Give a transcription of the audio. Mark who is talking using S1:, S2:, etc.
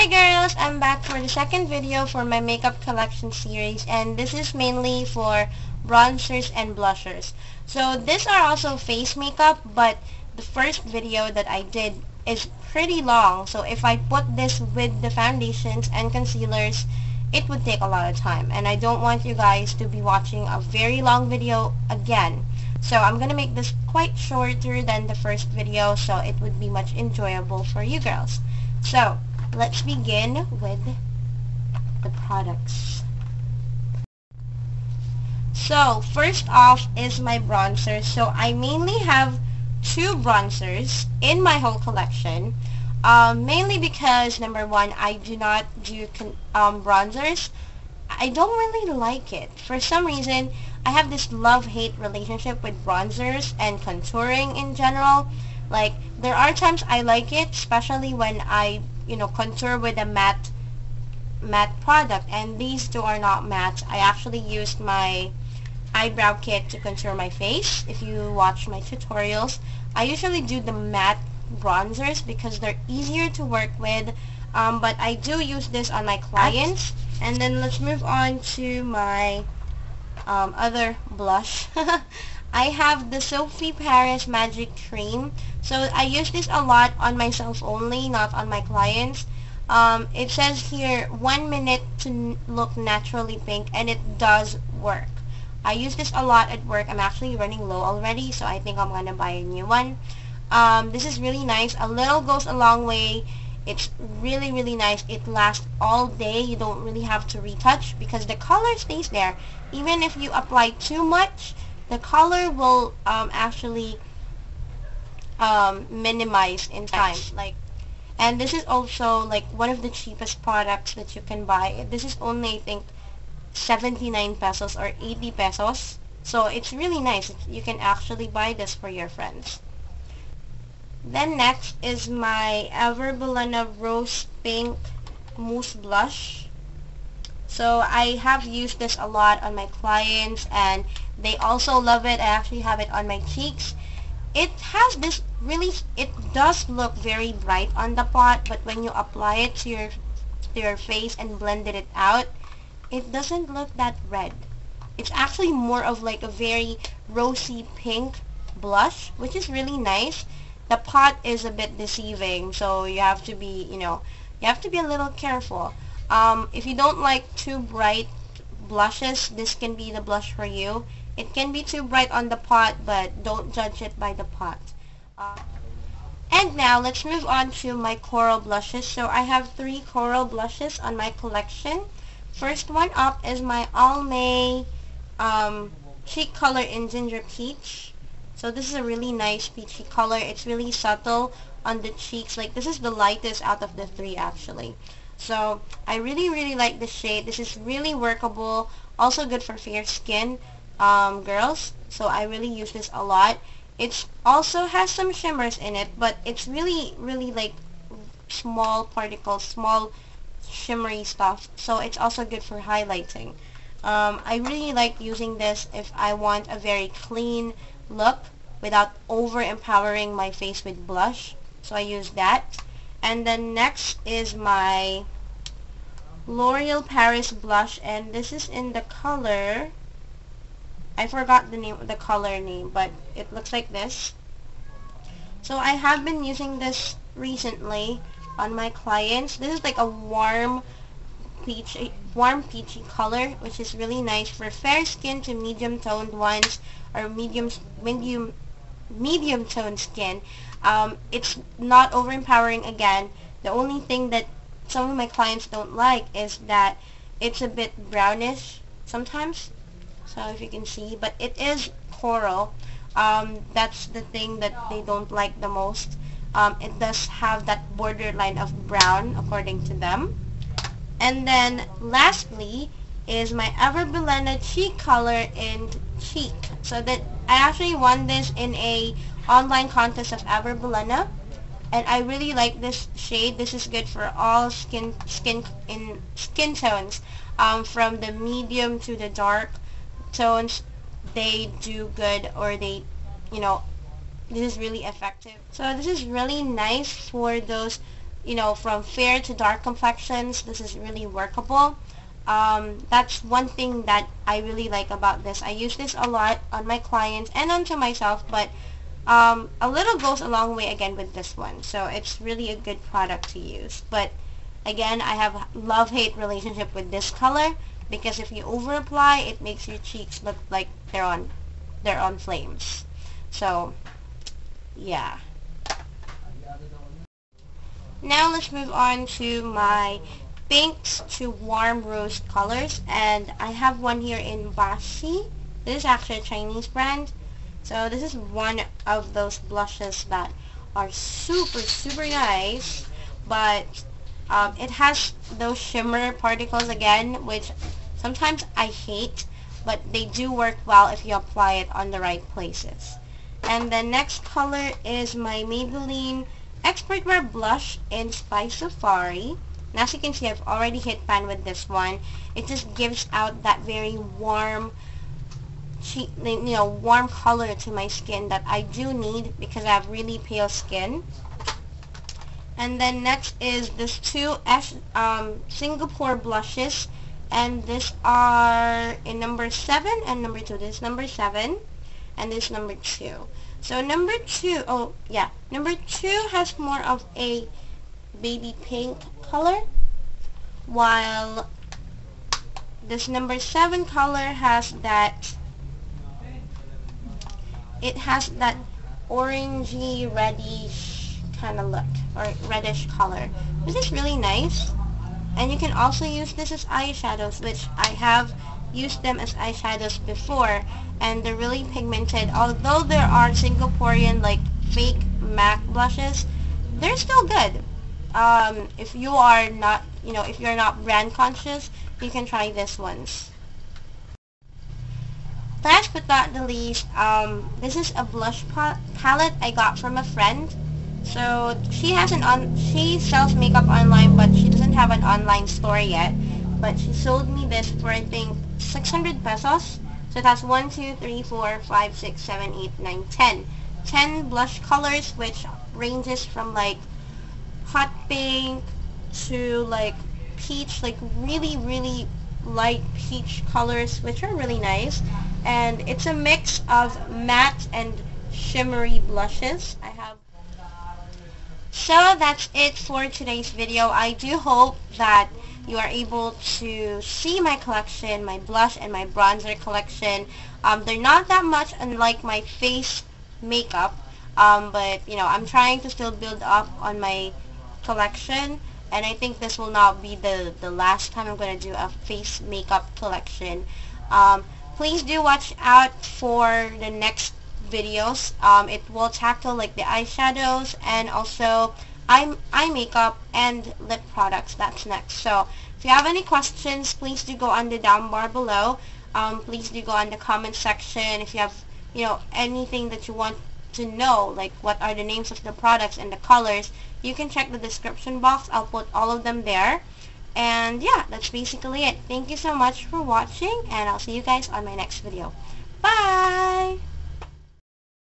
S1: Hi girls! I'm back for the second video for my makeup collection series, and this is mainly for bronzers and blushers. So these are also face makeup, but the first video that I did is pretty long, so if I put this with the foundations and concealers, it would take a lot of time, and I don't want you guys to be watching a very long video again. So I'm gonna make this quite shorter than the first video, so it would be much enjoyable for you girls. So let's begin with the products. So first off is my bronzer. So I mainly have two bronzers in my whole collection, mainly because number one, I do not do bronzers. I don't really like it. For some reason, I have this love-hate relationship with bronzers and contouring in general. Like, there are times I like it, especially when I contour with a matte product, and these two are not matte. I actually used my eyebrow kit to contour my face. If you watch my tutorials, I usually do the matte bronzers because they're easier to work with, but I do use this on my clients. And then let's move on to my other blush. I have the Sophie Paris Magic Cream. So I use this a lot on myself only, not on my clients. It says here 1 minute to look naturally pink, and it does work. I use this a lot at work. I'm actually running low already, so I think I'm gonna buy a new one. This is really nice. A little goes a long way. It's really, really nice. It lasts all day. You don't really have to retouch because the color stays there. Even if you apply too much, the color will actually minimize in time. And this is also like one of the cheapest products that you can buy. This is only, I think, 79 pesos or 80 pesos. So it's really nice. You can actually buy this for your friends. Then next is my Ever Bilena Rose Pink Mousse Blush. So I have used this a lot on my clients, and they also love it. I actually have it on my cheeks. It has this it does look very bright on the pot, but when you apply it to your face and blended it out, it doesn't look that red. It's actually more of like a very rosy pink blush, which is really nice. The pot is a bit deceiving, so you have to be, you have to be a little careful. If you don't like too bright blushes, this can be the blush for you. It can be too bright on the pot, but don't judge it by the pot. And now let's move on to my coral blushes. So I have 3 coral blushes on my collection. First one up is my Almay cheek color in Ginger Peach. So this is a really nice peachy color. It's really subtle on the cheeks. Like, this is the lightest out of the 3 actually. So I really, really like this shade. This is really workable. Also good for fair skin girls. So I really use this a lot. It also has some shimmers in it, but it's really, really like small particles, small shimmery stuff. So it's also good for highlighting. I really like using this if I want a very clean look without over empowering my face with blush. So I use that. And then next is my L'Oreal Paris blush, and this is in the color, I forgot the name, the color name, but it looks like this. So I have been using this recently on my clients. This is like a warm peachy color, which is really nice for fair skin to medium toned ones, or medium toned skin. It's not overpowering again. The only thing that some of my clients don't like is that it's a bit brownish sometimes. So if you can see, but it is coral. That's the thing that they don't like the most. It does have that borderline of brown according to them. And then lastly is my Ever Bilena cheek color in Cheek. So that I actually won this in a online contest of Ever Bilena, and I really like this shade. This is good for all skin tones, from the medium to the dark tones. They do good, or they, this is really effective. So this is really nice for those you know, from fair to dark complexions, this is really workable. That's one thing that I really like about this. I use this a lot on my clients and onto myself, but a little goes a long way again with this one. So it's really a good product to use. But again, I have love-hate relationship with this color because if you over-apply, it makes your cheeks look like they're on flames. So yeah. Now let's move on to my pinks to warm rose colors, and I have one here in Bashi. This is actually a Chinese brand. So this is one of those blushes that are super nice, but it has those shimmer particles again, which sometimes I hate, but they do work well if you apply it on the right places. And the next color is my Maybelline Expert Wear Blush in Spice Safari. And as you can see, I've already hit pan with this one. It just gives out that very warm, warm color to my skin that I do need because I have really pale skin. And then next is this two Singapore blushes, and these are in number 7 and number 2. This is number 7 and this is number 2. So number 2 has more of a baby pink color, while this number 7 color has that orangey reddish kind of look, or reddish color, which is really nice. And you can also use this as eyeshadows, which I have used them as eyeshadows before, and they're really pigmented. Although there are Singaporean like fake MAC blushes, they're still good. If you are not, if you're not brand conscious, you can try this ones. Last but not the least, this is a blush palette I got from a friend. So she sells makeup online, but she doesn't have an online store yet. But she sold me this for I think 600 pesos. So it has 1, 2, 3, 4, 5, 6, 7, 8, 9, 10. 10 blush colors, which ranges from like hot pink to like peach, like really light peach colors, which are really nice. And it's a mix of matte and shimmery blushes. So that's it for today's video. I do hope that you are able to see my collection, my blush and my bronzer collection. They're not that much unlike my face makeup, but I'm trying to still build up on my collection, and I think this will not be the last time I'm going to do a face makeup collection. Please do watch out for the next videos. It will tackle like the eyeshadows and also eye makeup and lip products. That's next. So if you have any questions, please do go on the down bar below. Please do go on the comment section. If you have anything that you want to know, like what are the names of the products and the colors, you can check the description box. I'll put all of them there. And yeah, that's basically it. Thank you so much for watching, and I'll see you guys on my next video. Bye!